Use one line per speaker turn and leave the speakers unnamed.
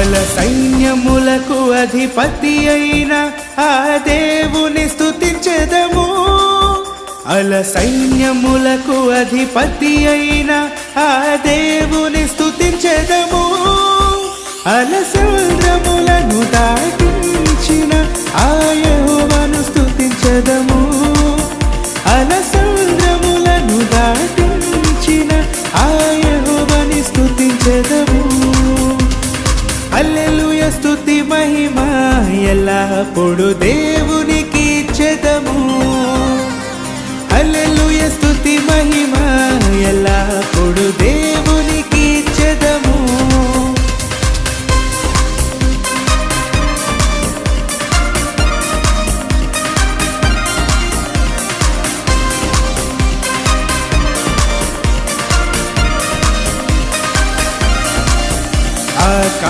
అల సైన్యములకు అధిపతి అయిన ఆ దేవుని స్తుతించెదము అల సైన్యములకు అధిపతి అయిన ఆ దేవుని స్తుతించెదము అల సముద్రములను దాటించిన ఆ యెహోవాను స్తుతించెదము అల సముద్రములను దాటించిన ఆ యెహోవాని స్తుతించెదము హల్లెలూయా స్తుతి మహిమ ఎల్లప్పుడు దేవునికి ఇచ్చెదము హల్లెలూయా స్తుతి మహిమ ఎల్లప్పుడు